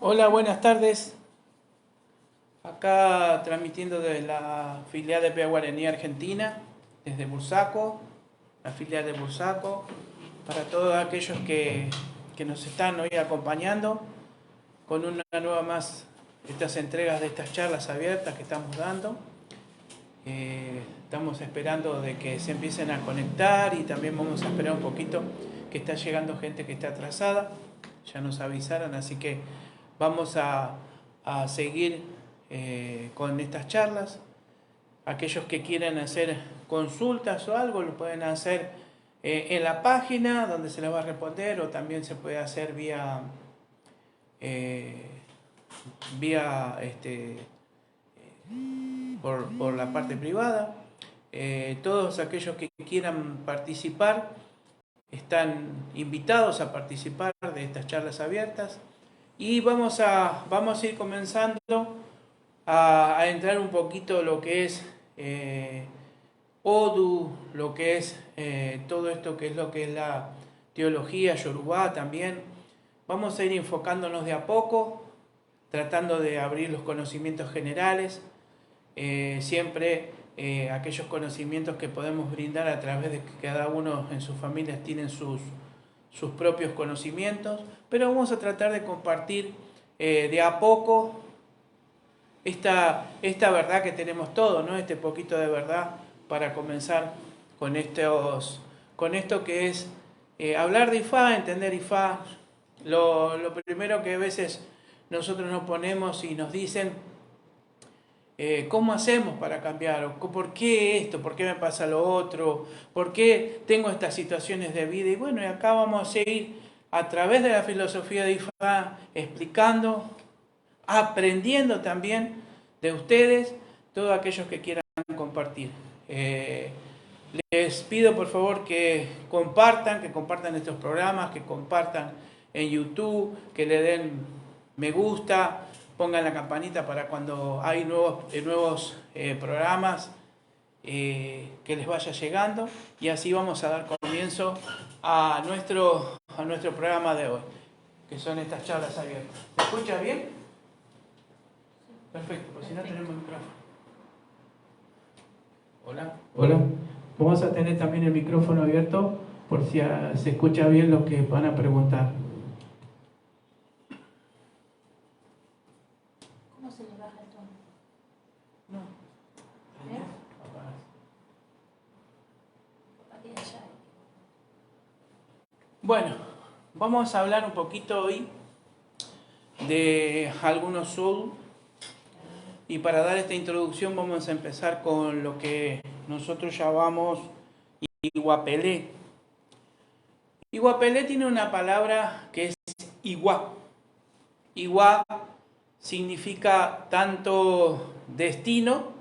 Hola, buenas tardes. Acá transmitiendo desde la filial de Pea Guaraní Argentina, desde Bursaco, la filial de Bursaco, para todos aquellos que nos están hoy acompañando con una nueva más de estas entregas de estas charlas abiertas que estamos dando. Estamos esperando de que se empiecen a conectar y también vamos a esperar un poquito que está llegando gente que está atrasada. Ya nos avisaron, así que vamos a seguir con estas charlas. Aquellos que quieran hacer consultas o algo lo pueden hacer en la página donde se les va a responder, o también se puede hacer vía por la parte privada. Todos aquellos que quieran participar están invitados a participar de estas charlas abiertas. Y vamos a ir comenzando a entrar un poquito lo que es Odu, lo que es todo esto que es lo que es la teología yorubá también. Vamos a ir enfocándonos de a poco, tratando de abrir los conocimientos generales, siempre aquellos conocimientos que podemos brindar a través de que cada uno en sus familias tienen sus propios conocimientos, pero vamos a tratar de compartir de a poco esta verdad que tenemos todos, ¿no? Este poquito de verdad para comenzar con esto que es hablar de Ifá, entender Ifá. Lo primero que a veces nosotros nos ponemos y nos dicen, ¿cómo hacemos para cambiar? ¿Por qué esto? ¿Por qué me pasa lo otro? ¿Por qué tengo estas situaciones de vida? Y bueno, acá vamos a seguir a través de la filosofía de Ifá explicando, aprendiendo también de ustedes, todos aquellos que quieran compartir. Les pido por favor que compartan estos programas, que compartan en YouTube, que le den me gusta, pongan la campanita para cuando hay nuevos programas que les vaya llegando, y así vamos a dar comienzo a nuestro programa de hoy, que son estas charlas abiertas. ¿Se escucha bien? Perfecto, pues si no tenemos micrófono. Hola. Hola. Vamos a tener también el micrófono abierto por si se escucha bien lo que van a preguntar. ¿Cómo se le baja el tono? No. Bueno, vamos a hablar un poquito hoy de algunos soul, y para dar esta introducción vamos a empezar con lo que nosotros llamamos Iguapelé. Iguapelé tiene una palabra que es iguá. Iguá significa tanto destino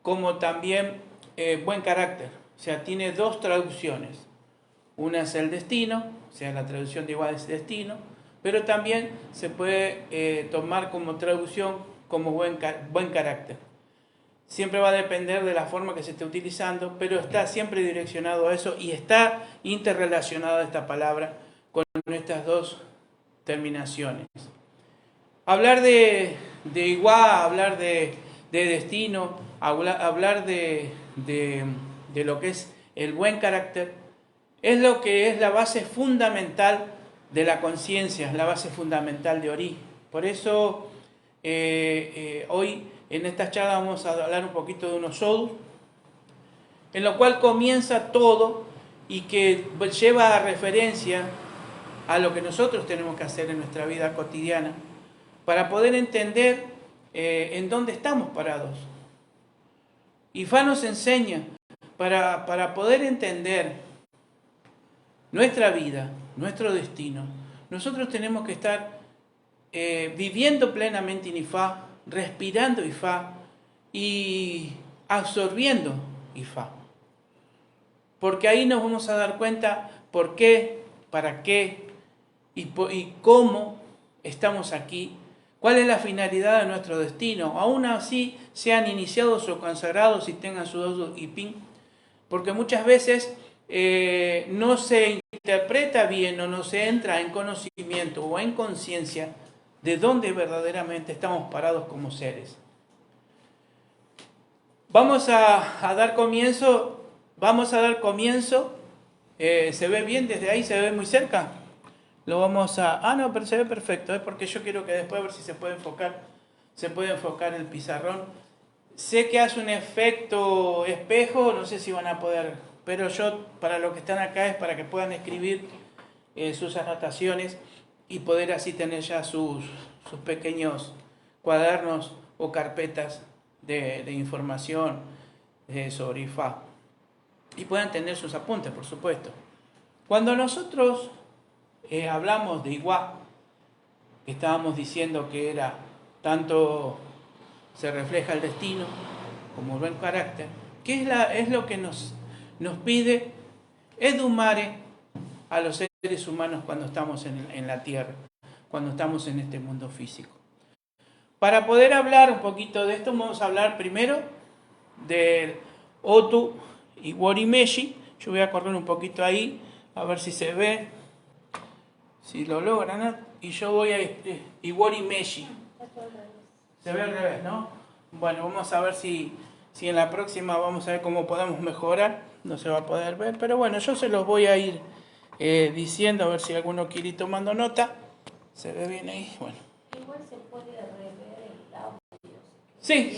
como también buen carácter. O sea, tiene dos traducciones. Una es el destino, o sea, la traducción de igual es destino, pero también se puede tomar como traducción como buen carácter. Siempre va a depender de la forma que se esté utilizando, pero está siempre direccionado a eso y está interrelacionada esta palabra con estas dos terminaciones. Hablar de igual, hablar de destino, hablar de lo que es el buen carácter, es lo que es la base fundamental de la conciencia, la base fundamental de Ori. Por eso hoy en esta charla vamos a hablar un poquito de unos Odu, en lo cual comienza todo y que lleva a referencia a lo que nosotros tenemos que hacer en nuestra vida cotidiana para poder entender en dónde estamos parados. Ifá nos enseña para poder entender nuestra vida, nuestro destino. Nosotros tenemos que estar viviendo plenamente en Ifá, respirando Ifá y absorbiendo Ifá. Porque ahí nos vamos a dar cuenta por qué, para qué y cómo estamos aquí, cuál es la finalidad de nuestro destino. Aún así sean iniciados o consagrados y tengan su Odu y Pin, porque muchas veces no se interpreta bien o no se entra en conocimiento o en conciencia de dónde verdaderamente estamos parados como seres. Vamos a dar comienzo. ¿Se ve bien desde ahí? ¿Se ve muy cerca? Lo vamos a... Ah, no, pero se ve perfecto. Es porque yo quiero que después a ver si se puede enfocar. Se puede enfocar el pizarrón. Sé que hace un efecto espejo, no sé si van a poder, pero yo, para los que están acá, es para que puedan escribir sus anotaciones y poder así tener ya sus pequeños cuadernos o carpetas de información sobre IFA. Y puedan tener sus apuntes, por supuesto. Cuando nosotros hablamos de Iguá, estábamos diciendo que era tanto se refleja el destino como el buen carácter, que es lo que nos pide edumare a los seres humanos cuando estamos en la tierra, cuando estamos en este mundo físico. Para poder hablar un poquito de esto, vamos a hablar primero del Otu y Worimeshi. Yo voy a correr un poquito ahí, a ver si se ve, si lo logran, ¿no? Y yo voy a Worimeshi. Se ve al revés, ¿no? Bueno, vamos a ver si en la próxima vamos a ver cómo podemos mejorar. No se va a poder ver, pero bueno, yo se los voy a ir diciendo, a ver si alguno quiere ir tomando nota. ¿Se ve bien ahí? Bueno. Igual se puede rever el audio. Sí,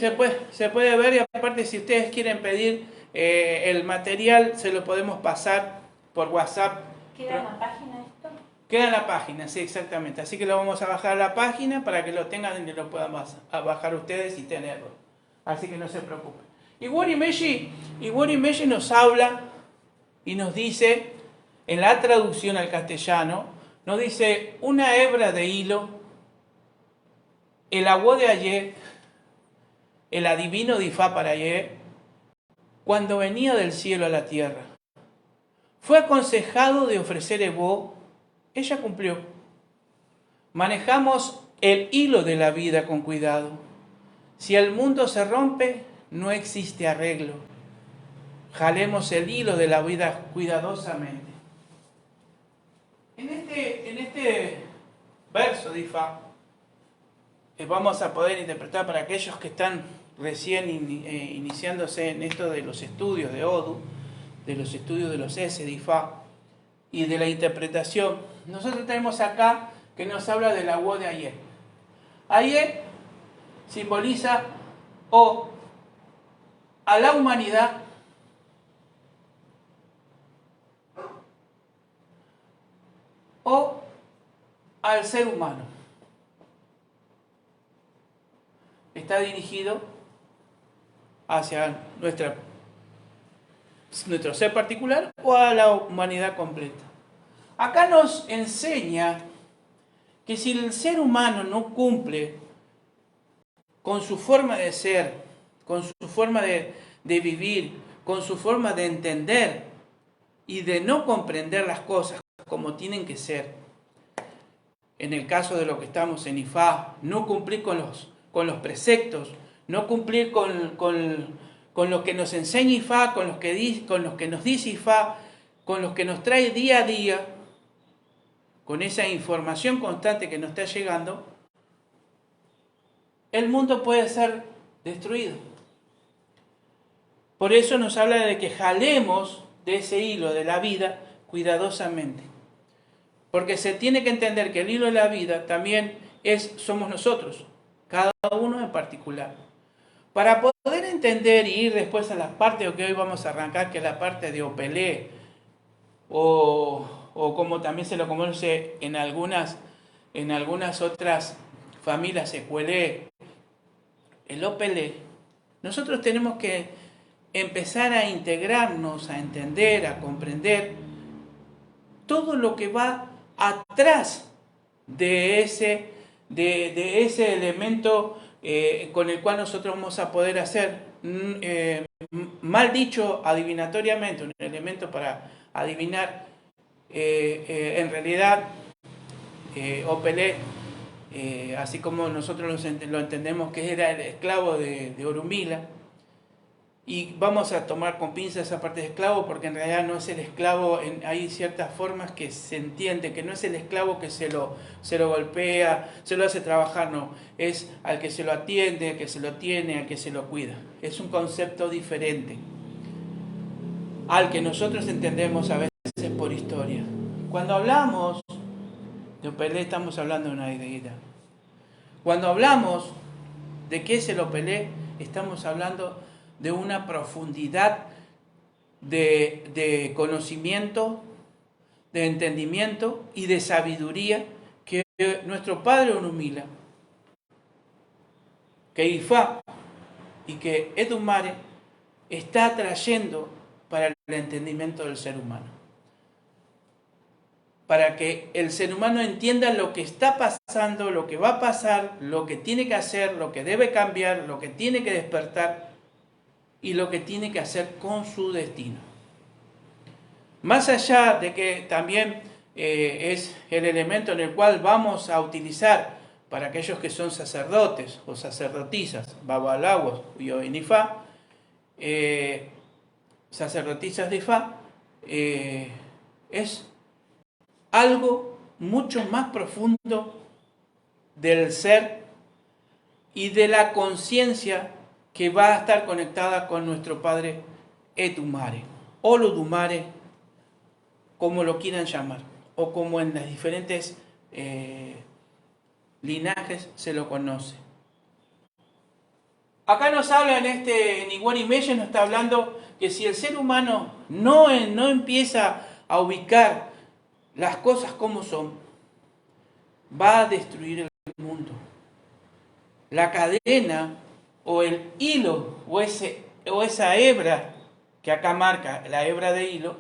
se puede ver, y aparte si ustedes quieren pedir el material, se lo podemos pasar por WhatsApp. ¿Queda en la página esto? Queda en la página, sí, exactamente. Así que lo vamos a bajar a la página para que lo tengan y lo puedan bajar ustedes y tenerlo. Así que no se preocupen. Y Worimeshi nos habla y nos dice, en la traducción al castellano, nos dice: una hebra de hilo, el agua de ayer, el adivino de Ifá para ayer, cuando venía del cielo a la tierra, fue aconsejado de ofrecer Ebó, ella cumplió. Manejamos el hilo de la vida con cuidado. Si el mundo se rompe, no existe arreglo. Jalemos el hilo de la vida cuidadosamente. En este verso de Ifá, vamos a poder interpretar para aquellos que están recién iniciándose en esto de los estudios de Odu, de los estudios de los S de Ifá y de la interpretación. Nosotros tenemos acá que nos habla del agua de ayer. Ayer simboliza a la humanidad, o al ser humano. Está dirigido hacia nuestro ser particular o a la humanidad completa. Acá nos enseña que si el ser humano no cumple con su forma de ser, con su forma de vivir, con su forma de entender y de no comprender las cosas como tienen que ser, en el caso de lo que estamos en Ifá, no cumplir con los preceptos, no cumplir con lo que nos enseña Ifá, con los que nos dice Ifá, con los que nos trae día a día, con esa información constante que nos está llegando, el mundo puede ser destruido. Por eso nos habla de que jalemos de ese hilo de la vida cuidadosamente. Porque se tiene que entender que el hilo de la vida también somos nosotros, cada uno en particular. Para poder entender y ir después a las partes que hoy vamos a arrancar, que es la parte de Opelé, o como también se lo conoce en algunas otras familias, Ecuelé, el Opelé, nosotros tenemos que empezar a integrarnos, a entender, a comprender todo lo que va atrás de ese elemento con el cual nosotros vamos a poder hacer, mal dicho, adivinatoriamente, un elemento para adivinar, en realidad, Opelé, así como nosotros lo entendemos que era el esclavo de Orunmila, Y vamos a tomar con pinzas esa parte de esclavo, porque en realidad no es el esclavo, hay ciertas formas que se entiende, que no es el esclavo que se lo golpea, se lo hace trabajar, no, es al que se lo atiende, al que se lo tiene, al que se lo cuida. Es un concepto diferente al que nosotros entendemos a veces por historia. Cuando hablamos de Opelé, estamos hablando de una deidad. Cuando hablamos de qué es el Opelé, estamos hablando de una profundidad de conocimiento, de entendimiento y de sabiduría que nuestro Padre Orunmila, que Ifá y que Edumare está trayendo para el entendimiento del ser humano. Para que el ser humano entienda lo que está pasando, lo que va a pasar, lo que tiene que hacer, lo que debe cambiar, lo que tiene que despertar y lo que tiene que hacer con su destino. Más allá de que también es el elemento en el cual vamos a utilizar para aquellos que son sacerdotes o sacerdotisas, babalawos y Ifá, sacerdotisas de Ifá, es algo mucho más profundo del ser y de la conciencia que va a estar conectada con nuestro Padre Etumare, o Olodumare, como lo quieran llamar, o como en las diferentes linajes se lo conoce. Acá nos habla en Niwani Meyen, nos está hablando que si el ser humano no empieza a ubicar las cosas como son, va a destruir el mundo. La cadena o el hilo o esa hebra que acá marca, la hebra de hilo,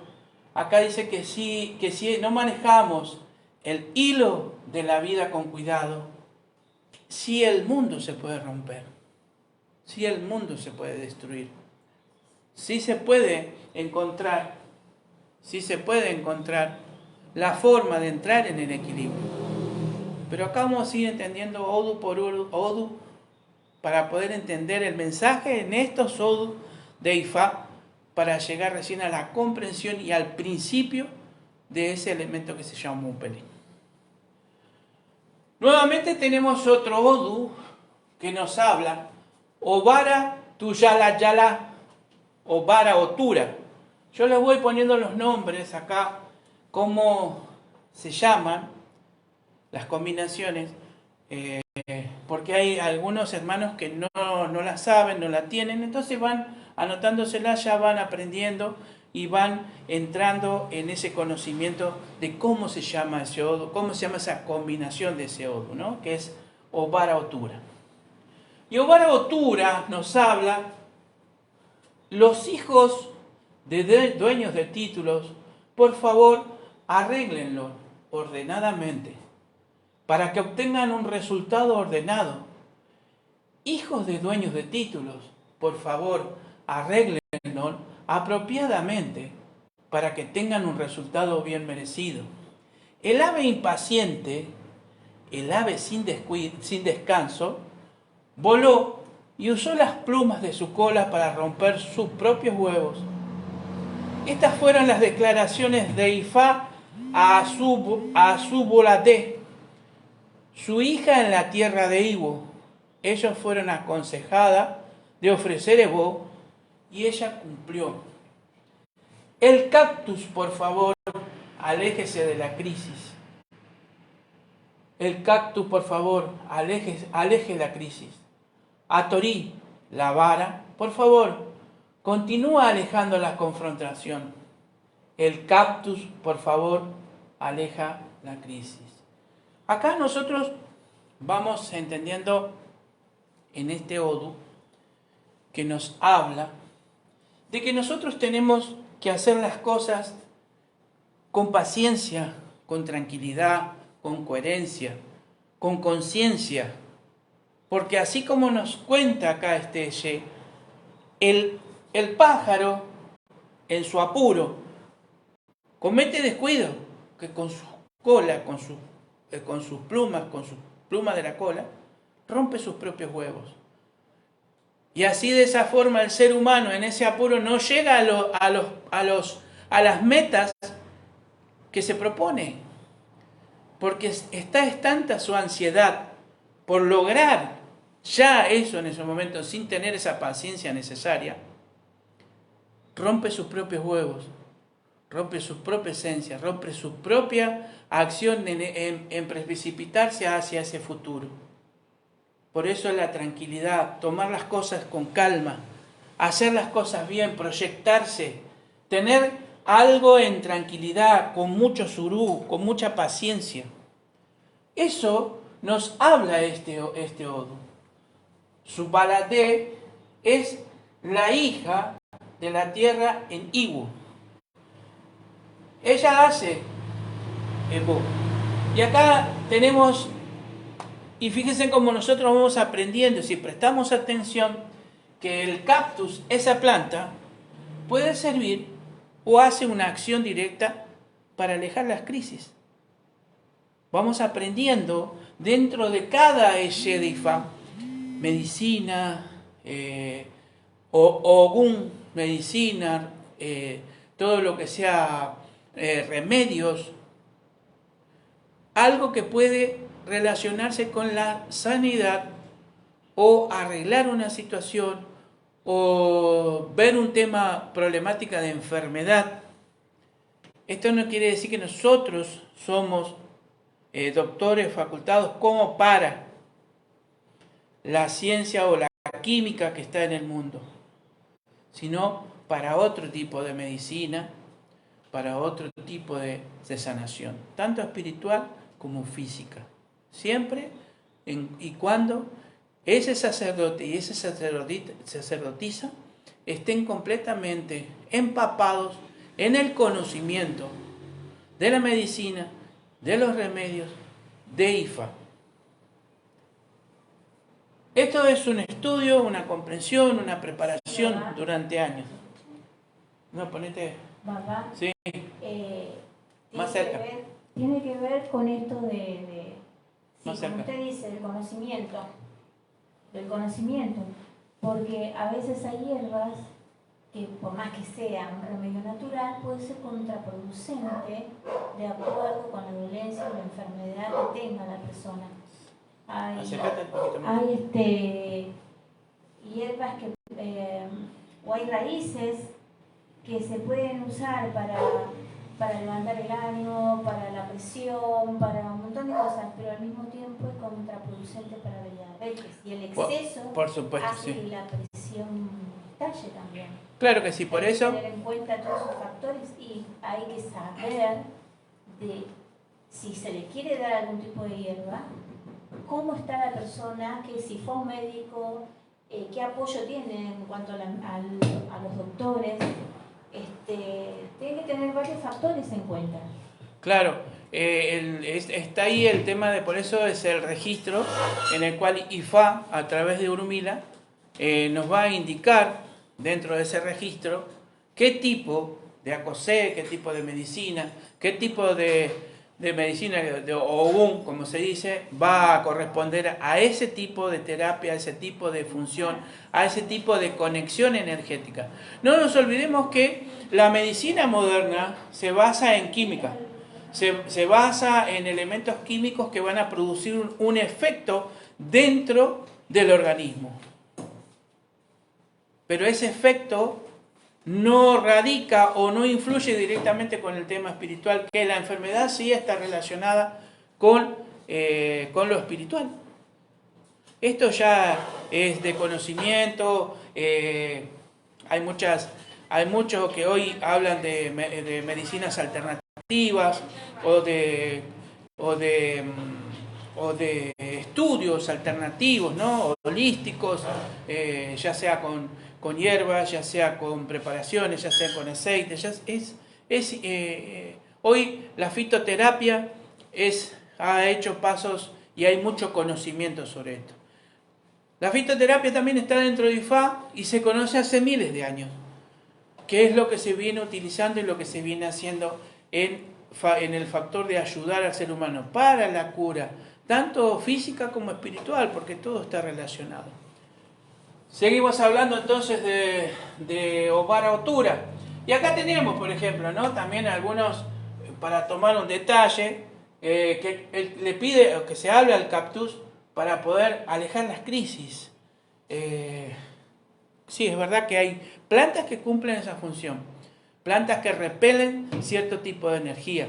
acá dice que si no manejamos el hilo de la vida con cuidado, sí el mundo se puede romper, sí el mundo se puede destruir, sí se puede encontrar la forma de entrar en el equilibrio. Pero acá vamos a ir entendiendo Odu por Odu para poder entender el mensaje en estos Odu de Ifá, para llegar recién a la comprensión y al principio de ese elemento que se llama Upelé. Nuevamente tenemos otro Odu que nos habla, Obara Tuyala Yala, Obara Otura. Yo les voy poniendo los nombres acá, cómo se llaman las combinaciones, porque hay algunos hermanos que no la saben, no la tienen, entonces van anotándosela, ya van aprendiendo y van entrando en ese conocimiento de cómo se llama ese odu, cómo se llama esa combinación de ese odu, ¿no? Que es Obara Otura. Y Obara Otura nos habla, los hijos de dueños de títulos, por favor, arréglenlo ordenadamente, para que obtengan un resultado ordenado. Hijos de dueños de títulos, por favor, arréglenlo apropiadamente para que tengan un resultado bien merecido. El ave impaciente, el ave sin descanso, voló y usó las plumas de su cola para romper sus propios huevos. Estas fueron las declaraciones de Ifá a Azubolate, su hija en la tierra de Iwo. Ellos fueron aconsejadas de ofrecer Evo y ella cumplió. El cactus, por favor, aléjese de la crisis. El cactus, por favor, aleje la crisis. Atorí, la vara, por favor, continúa alejando la confrontación. El cactus, por favor, aleja la crisis. Acá nosotros vamos entendiendo en este Odu que nos habla de que nosotros tenemos que hacer las cosas con paciencia, con tranquilidad, con coherencia, con conciencia. Porque así como nos cuenta acá el pájaro en su apuro comete descuido, que con su cola, con sus plumas de la cola, rompe sus propios huevos. Y así de esa forma el ser humano en ese apuro no llega a las metas que se propone. Porque es tanta su ansiedad por lograr ya eso en ese momento sin tener esa paciencia necesaria, rompe sus propios huevos, rompe su propia esencia, rompe su propia acción en precipitarse hacia ese futuro. Por eso la tranquilidad, tomar las cosas con calma, hacer las cosas bien, proyectarse, tener algo en tranquilidad, con mucho surú, con mucha paciencia. Eso nos habla este odo. Su Baladé es la hija de la tierra en Iwu. Ella hace Evo. Y acá tenemos, y fíjense cómo nosotros vamos aprendiendo, si prestamos atención, que el cactus, esa planta, puede servir o hace una acción directa para alejar las crisis. Vamos aprendiendo dentro de cada Eshedifa, medicina, Ogún, medicina, todo lo que sea remedios, algo que puede relacionarse con la sanidad o arreglar una situación o ver un tema, problemática de enfermedad. Esto no quiere decir que nosotros somos doctores facultados como para la ciencia o la química que está en el mundo, sino para otro tipo de medicina, para otro tipo de sanación, tanto espiritual como física. Siempre y cuando ese sacerdote y esa sacerdotisa estén completamente empapados en el conocimiento de la medicina, de los remedios, de Ifa. Esto es un estudio, una comprensión, una preparación durante años. No, ponete. Papá, Sí, más cerca. Tiene que ver con esto de Más como cerca. usted dice, del conocimiento, porque a veces hay hierbas que por más que sea un remedio natural, puede ser contraproducente de acuerdo con la dolencia o la enfermedad que tenga la persona. Acércate un poquito más. Hay hierbas que, o hay raíces que se pueden usar para levantar el ánimo, para la presión, para un montón de cosas, pero al mismo tiempo es contraproducente para la diabetes. Y el exceso por supuesto, hace sí. que la presión talle también. Claro que sí, por Hay eso. que tener en cuenta todos esos factores y hay que saber de si se le quiere dar algún tipo de hierba, cómo está la persona, que si fue un médico, qué apoyo tiene en cuanto a los doctores. Tiene que tener varios factores en cuenta. Claro, está ahí el tema por eso es el registro en el cual IFA, a través de Urumila, nos va a indicar dentro de ese registro qué tipo de acosé, qué tipo de medicina, qué tipo de medicina de Ogún, como se dice, va a corresponder a ese tipo de terapia, a ese tipo de función, a ese tipo de conexión energética. No nos olvidemos que la medicina moderna se basa en química, se basa en elementos químicos que van a producir un efecto dentro del organismo. Pero ese efecto no radica o no influye directamente con el tema espiritual, que la enfermedad sí está relacionada con lo espiritual. Esto ya es de conocimiento, hay muchos que hoy hablan de medicinas alternativas o de estudios alternativos, ¿no? Holísticos, ya sea con hierbas, ya sea con preparaciones, ya sea con aceites. Hoy la fitoterapia ha hecho pasos y hay mucho conocimiento sobre esto. La fitoterapia también está dentro de IFA y se conoce hace miles de años, que es lo que se viene utilizando y lo que se viene haciendo en el factor de ayudar al ser humano para la cura, tanto física como espiritual, porque todo está relacionado. Seguimos hablando entonces de Omar Otura. Y acá tenemos, por ejemplo, ¿no? También algunos, para tomar un detalle, que él le pide o que se habla al cactus para poder alejar las crisis. Sí, es verdad que hay plantas que cumplen esa función, plantas que repelen cierto tipo de energía,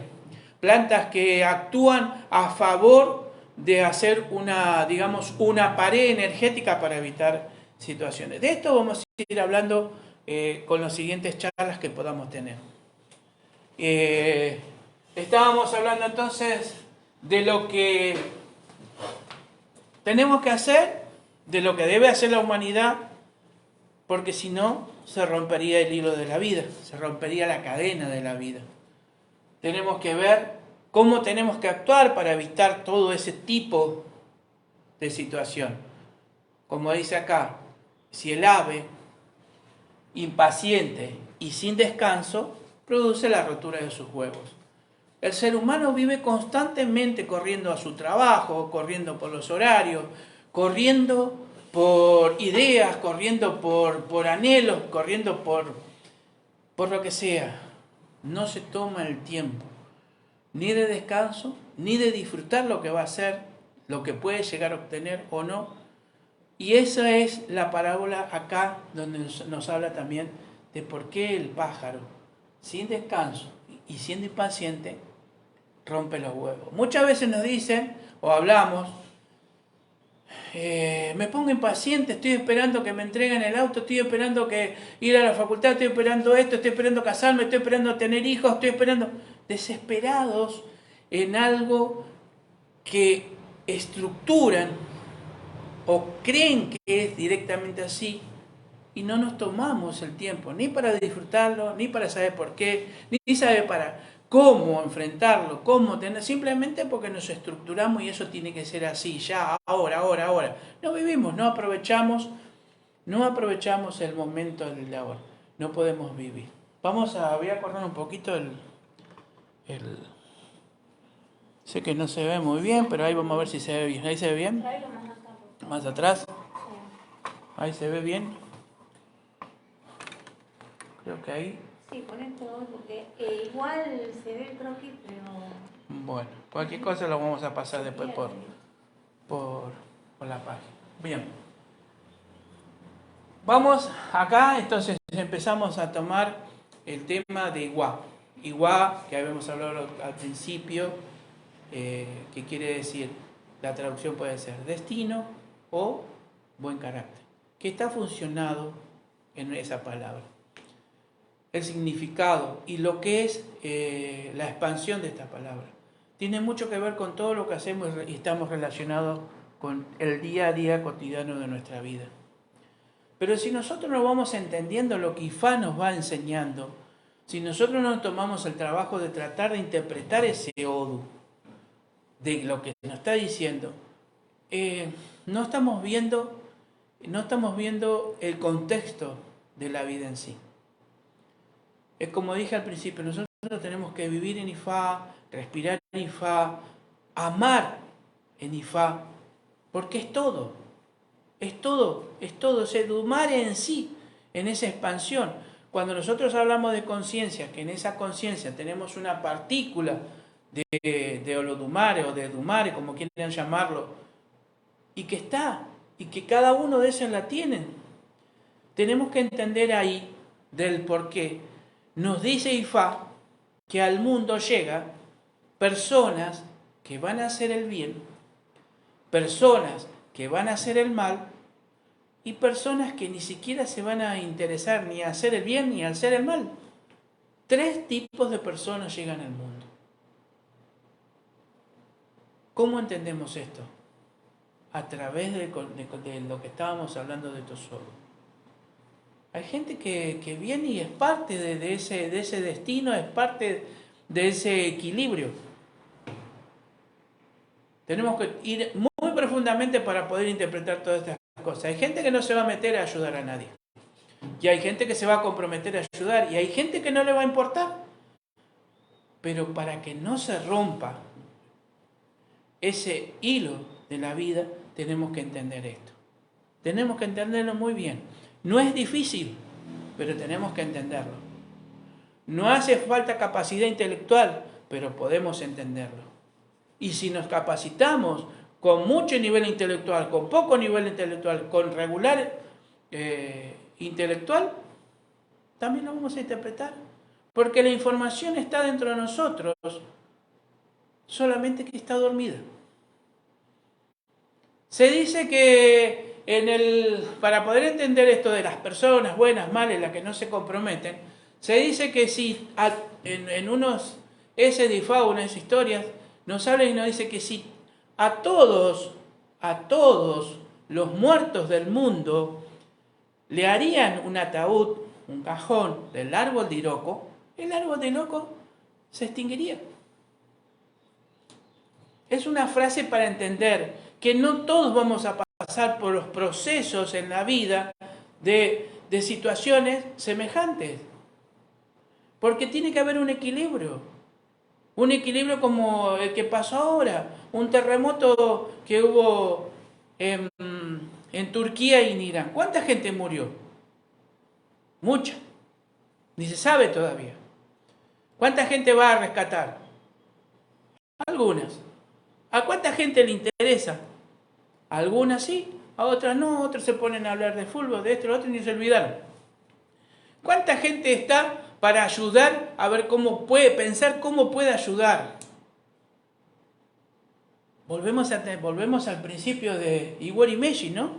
plantas que actúan a favor de hacer una, digamos, una pared energética para evitar situaciones. De esto vamos a ir hablando con las siguientes charlas que podamos tener. Estábamos hablando entonces de lo que tenemos que hacer, de lo que debe hacer la humanidad, porque si no, se rompería el hilo de la vida, se rompería la cadena de la vida. Tenemos que ver cómo tenemos que actuar para evitar todo ese tipo de situación. Como dice acá, si el ave, impaciente y sin descanso, produce la rotura de sus huevos. El ser humano vive constantemente corriendo a su trabajo, corriendo por los horarios, corriendo por ideas, corriendo por anhelos, corriendo por lo que sea. No se toma el tiempo ni de descanso, ni de disfrutar lo que va a hacer, lo que puede llegar a obtener o no. Y esa es la parábola acá donde nos habla también de por qué el pájaro, sin descanso y siendo impaciente, rompe los huevos. Muchas veces nos dicen o hablamos, me pongo impaciente, estoy esperando que me entreguen el auto, estoy esperando que ir a la facultad, estoy esperando esto, estoy esperando casarme, estoy esperando tener hijos, estoy esperando, desesperados en algo que estructuran o creen que es directamente así y no nos tomamos el tiempo ni para disfrutarlo, ni para saber por qué, ni saber para cómo enfrentarlo, cómo tener, simplemente porque nos estructuramos y eso tiene que ser así, ya, ahora. No vivimos, no aprovechamos el momento del ahora, no podemos vivir. Voy a cortar un poquito sé que no se ve muy bien, pero ahí vamos a ver si se ve bien. ¿Ahí se ve bien? Más atrás. Ahí se ve bien. Creo que ahí. Sí, ponen todo porque igual se ve el croquis, pero... Bueno, cualquier cosa lo vamos a pasar después por la página. Bien. Vamos acá, entonces empezamos a tomar el tema de Iguá. Iguá, que habíamos hablado al principio, que quiere decir, la traducción puede ser destino o buen carácter, que está funcionado en esa palabra. El significado y lo que es la expansión de esta palabra tiene mucho que ver con todo lo que hacemos y estamos relacionados con el día a día cotidiano de nuestra vida. Pero si nosotros no vamos entendiendo lo que Ifá nos va enseñando, si nosotros no tomamos el trabajo de tratar de interpretar ese Odu, de lo que nos está diciendo, no estamos viendo el contexto de la vida en sí. Es como dije al principio, nosotros tenemos que vivir en Ifá, respirar en Ifá, amar en Ifá, porque es todo, o sea, Dumare en sí, en esa expansión. Cuando nosotros hablamos de conciencia, que en esa conciencia tenemos una partícula de Olodumare o de Dumare, como quieran llamarlo, y que está, y que cada uno de esos la tienen. Tenemos que entender ahí del porqué. Nos dice Ifá que al mundo llega personas que van a hacer el bien, personas que van a hacer el mal y personas que ni siquiera se van a interesar ni a hacer el bien ni a hacer el mal. 3 tipos de personas llegan al mundo. ¿Cómo entendemos esto? A través de lo que estábamos hablando de Tosoro. Hay gente que viene y es parte de ese destino, es parte de ese equilibrio. Tenemos que ir muy profundamente para poder interpretar todas estas cosas. Hay gente que no se va a meter a ayudar a nadie. Y hay gente que se va a comprometer a ayudar. Y hay gente que no le va a importar. Pero para que no se rompa ese hilo de la vida, tenemos que entender esto. Tenemos que entenderlo muy bien. No es difícil, pero tenemos que entenderlo. No hace falta capacidad intelectual, pero podemos entenderlo. Y si nos capacitamos con mucho nivel intelectual, con poco nivel intelectual, con regular intelectual, también lo vamos a interpretar. Porque la información está dentro de nosotros, solamente que está dormida. Se dice que para poder entender esto de las personas buenas, malas, las que no se comprometen, se dice que si en unos SDIFA, unas historias, nos habla y nos dice que si a todos los muertos del mundo le harían un ataúd, un cajón del árbol de Iroko, el árbol de Iroko se extinguiría. Es una frase para entender que no todos vamos a pasar por los procesos en la vida de situaciones semejantes. Porque tiene que haber un equilibrio. Un equilibrio como el que pasó ahora. Un terremoto que hubo en Turquía y en Irán. ¿Cuánta gente murió? Mucha. Ni se sabe todavía. ¿Cuánta gente va a rescatar? Algunas. ¿A cuánta gente le interesa? A algunas sí, a otras no, otros se ponen a hablar de fútbol, de esto, de lo otro y ni se olvidaron. ¿Cuánta gente está para ayudar a ver cómo puede pensar, cómo puede ayudar? Volvemos al principio de Iwori Meiji, ¿no?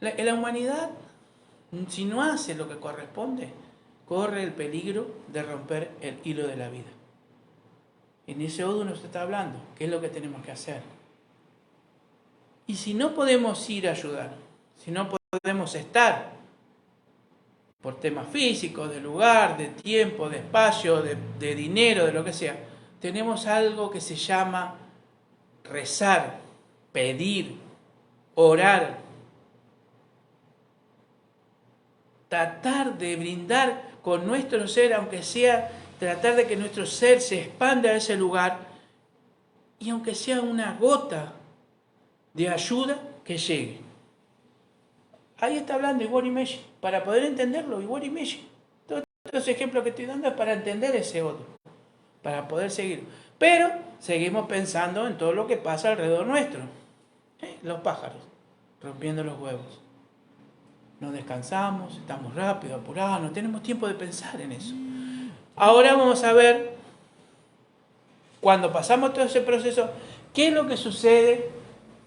La humanidad, si no hace lo que corresponde, corre el peligro de romper el hilo de la vida. En ese Odu nos está hablando, qué es lo que tenemos que hacer. Y si no podemos ir a ayudar, si no podemos estar, por temas físicos, de lugar, de tiempo, de espacio, de dinero, de lo que sea, tenemos algo que se llama rezar, pedir, orar, tratar de brindar con nuestro ser, aunque sea tratar de que nuestro ser se expanda a ese lugar, y aunque sea una gota de ayuda que llegue. Ahí está hablando Iwori Meiji. Para poder entenderlo, Iwori Meiji. Todos los ejemplos que estoy dando es para entender ese otro, para poder seguir. Pero seguimos pensando en todo lo que pasa alrededor nuestro. Los pájaros, rompiendo los huevos. No descansamos, estamos rápido, apurados, no tenemos tiempo de pensar en eso. Ahora vamos a ver, cuando pasamos todo ese proceso, qué es lo que sucede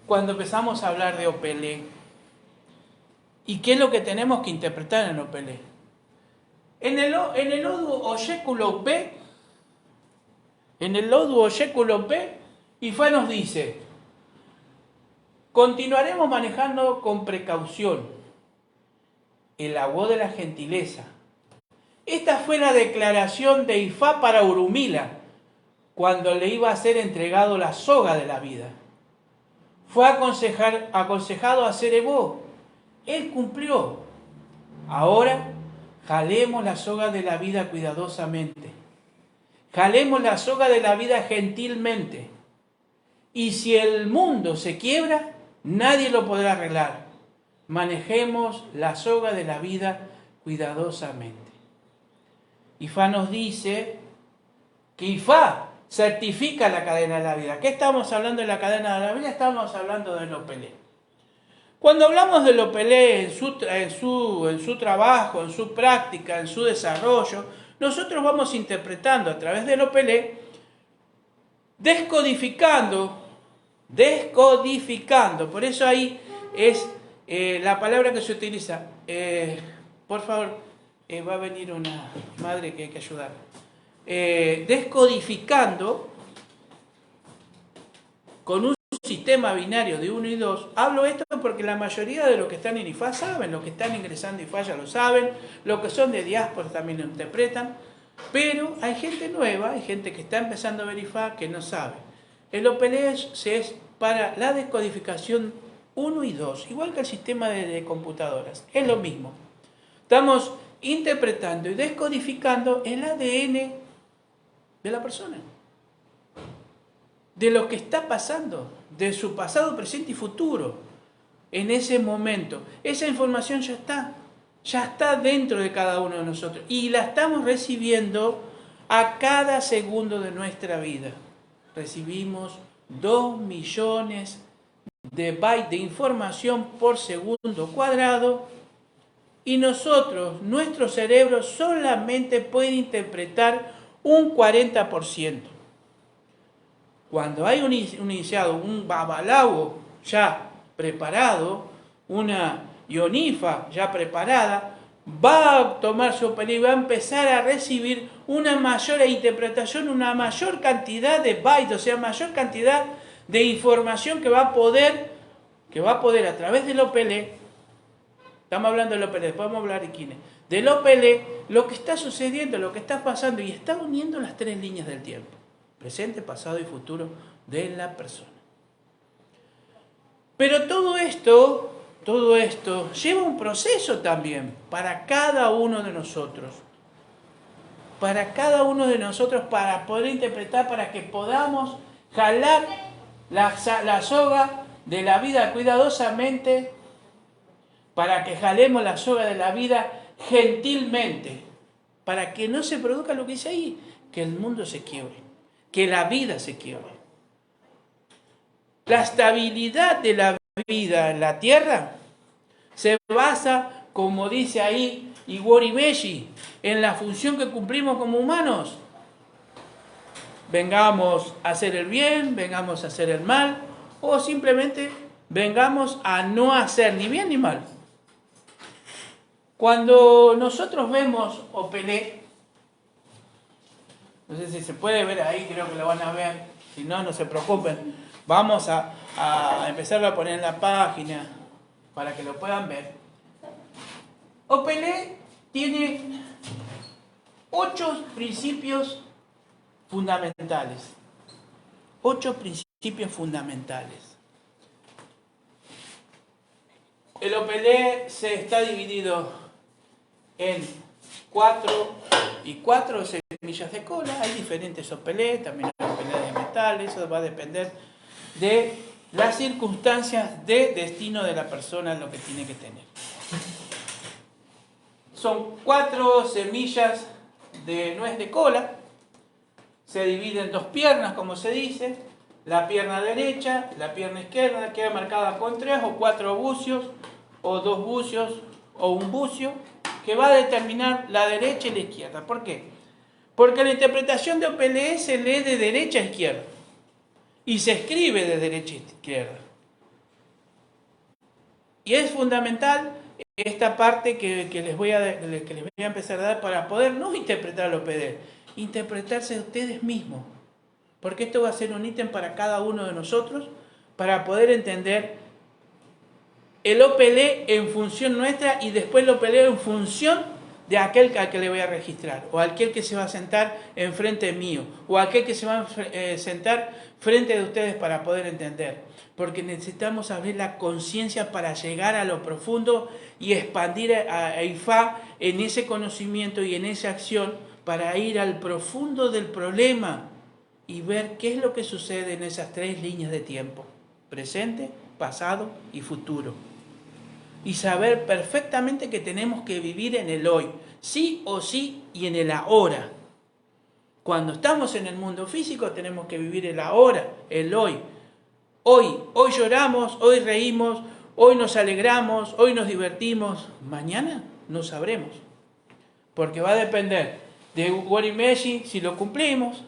cuando empezamos a hablar de Opelé. ¿Y qué es lo que tenemos que interpretar en Opelé? En el Odu Oyekulopé, Ifá nos dice: continuaremos manejando con precaución el agua de la gentileza. Esta fue la declaración de Ifá para Urumila, cuando le iba a ser entregado la soga de la vida. Fue aconsejado a Cerebó. Él cumplió. Ahora, jalemos la soga de la vida cuidadosamente. Jalemos la soga de la vida gentilmente. Y si el mundo se quiebra, nadie lo podrá arreglar. Manejemos la soga de la vida cuidadosamente. Ifá nos dice que Ifá certifica la cadena de la vida. ¿Qué estamos hablando de la cadena de la vida? Estamos hablando del Opelé. Cuando hablamos del Opelé en su trabajo, en su práctica, en su desarrollo, nosotros vamos interpretando a través del Opelé, descodificando. Por eso ahí es la palabra que se utiliza. Por favor, va a venir una madre que hay que ayudar. Descodificando con un sistema binario de 1 y 2. Hablo esto porque la mayoría de los que están en IFA saben, los que están ingresando a IFA ya lo saben, los que son de diáspora también lo interpretan, pero hay gente nueva, hay gente que está empezando a ver IFA que no sabe. El Opelé es para la descodificación 1 y 2, igual que el sistema de computadoras, es lo mismo. Estamos interpretando y descodificando el ADN de la persona, de lo que está pasando, de su pasado, presente y futuro. en ese momento. Esa información ya está dentro de cada uno de nosotros y la estamos recibiendo a cada segundo de nuestra vida. Recibimos 2 millones de bytes de información por segundo cuadrado y nuestro cerebro solamente puede interpretar un 40%. Cuando hay un iniciado, un babalago ya preparado, una ionifa ya preparada, va a tomar su OPLE y va a empezar a recibir una mayor interpretación, una mayor cantidad de bytes, o sea, mayor cantidad de información que va a poder a través del OPLE, estamos hablando del OPLE, después vamos a hablar de quiénes, del OPLE, lo que está sucediendo, lo que está pasando, y está uniendo las 3 líneas del tiempo, presente, pasado y futuro de la persona. Pero todo esto lleva un proceso también para cada uno de nosotros. Para cada uno de nosotros, para poder interpretar, para que podamos jalar la soga de la vida cuidadosamente, para que jalemos la soga de la vida gentilmente, para que no se produzca lo que dice ahí, que el mundo se quiebre, que la vida se quiebre. La estabilidad de la vida en la Tierra se basa, como dice ahí Igor Imeshi, en la función que cumplimos como humanos. Vengamos a hacer el bien, vengamos a hacer el mal, o simplemente vengamos a no hacer ni bien ni mal. Cuando nosotros vemos OPLE, no sé si se puede ver ahí, creo que lo van a ver, si no, no se preocupen. Vamos a empezarlo a poner en la página para que lo puedan ver. OPLE tiene 8 principios fundamentales. 8 principios fundamentales. El OPLE se está dividido en 4 y 4 semillas de cola. Hay diferentes OPLE, también hay OPLE de metal, eso va a depender de las circunstancias de destino de la persona, lo que tiene que tener. Son 4 semillas de nuez de cola, se divide en 2 piernas, como se dice, la pierna derecha, la pierna izquierda, queda marcada con 3 o 4 bucios, o 2 bucios, o un bucio, que va a determinar la derecha y la izquierda. ¿Por qué? Porque la interpretación de OPLE se lee de derecha a izquierda, y se escribe de derecha a izquierda. Y es fundamental esta parte que les voy a empezar a dar para poder no interpretar el OPLE, interpretarse ustedes mismos. Porque esto va a ser un ítem para cada uno de nosotros para poder entender el OPLE en función nuestra y después el OPLE en función de aquel al que le voy a registrar, o aquel que se va a sentar enfrente mío, o aquel que se va a sentar frente de ustedes para poder entender. Porque necesitamos abrir la conciencia para llegar a lo profundo y expandir a IFA en ese conocimiento y en esa acción para ir al profundo del problema y ver qué es lo que sucede en esas 3 líneas de tiempo: presente, pasado y futuro. Y saber perfectamente que tenemos que vivir en el hoy, sí o sí, y en el ahora. Cuando estamos en el mundo físico tenemos que vivir el ahora, el hoy. Hoy lloramos, hoy reímos, hoy nos alegramos, hoy nos divertimos. Mañana no sabremos. Porque va a depender de Worimeshi si lo cumplimos,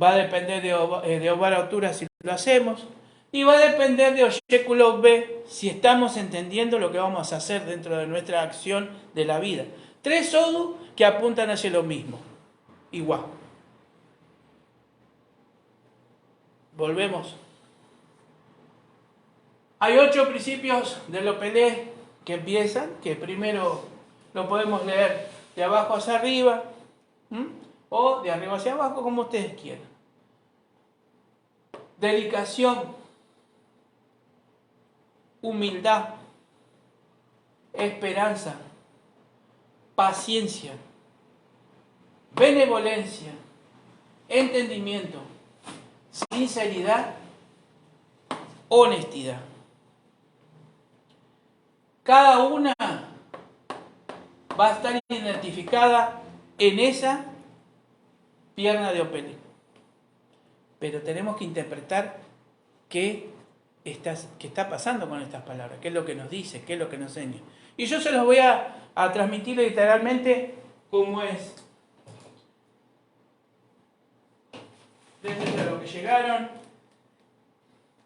va a depender de Ovar Altura si lo hacemos, y va a depender de Oshekulov B si estamos entendiendo lo que vamos a hacer dentro de nuestra acción de la vida. 3 Sodu que apuntan hacia lo mismo. Igual. Volvemos. Hay 8 principios del OPLE que empiezan, que primero lo podemos leer de abajo hacia arriba, o de arriba hacia abajo, como ustedes quieran. Dedicación, humildad, esperanza, paciencia, benevolencia, entendimiento, sinceridad, honestidad. cada una va a estar identificada en esa pierna de Opelé. Pero tenemos que interpretar qué está pasando con estas palabras, qué es lo que nos dice, qué es lo que nos enseña. Y yo se los voy a transmitir literalmente como es. Desde lo que llegaron,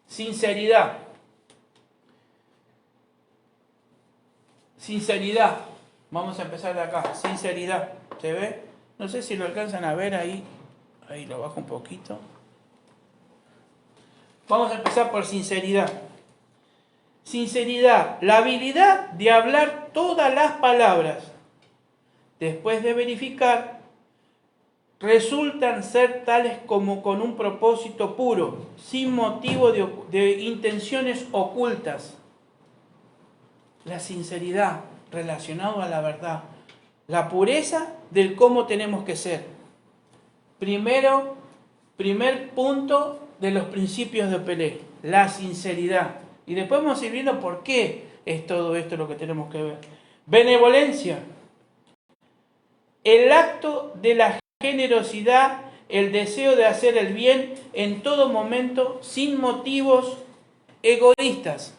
sinceridad. Sinceridad. Vamos a empezar de acá. Sinceridad. ¿Se ve? No sé si lo alcanzan a ver ahí. Ahí lo bajo un poquito. Vamos a empezar por sinceridad. Sinceridad. La habilidad de hablar todas las palabras después de verificar resultan ser tales como con un propósito puro, sin motivo de intenciones ocultas. La sinceridad relacionado a la verdad. La pureza del cómo tenemos que ser. Primer punto de los principios de Opelé, la sinceridad. Y después vamos a ir viendo por qué es todo esto lo que tenemos que ver. Benevolencia. El acto de la generosidad, el deseo de hacer el bien en todo momento, sin motivos egoístas.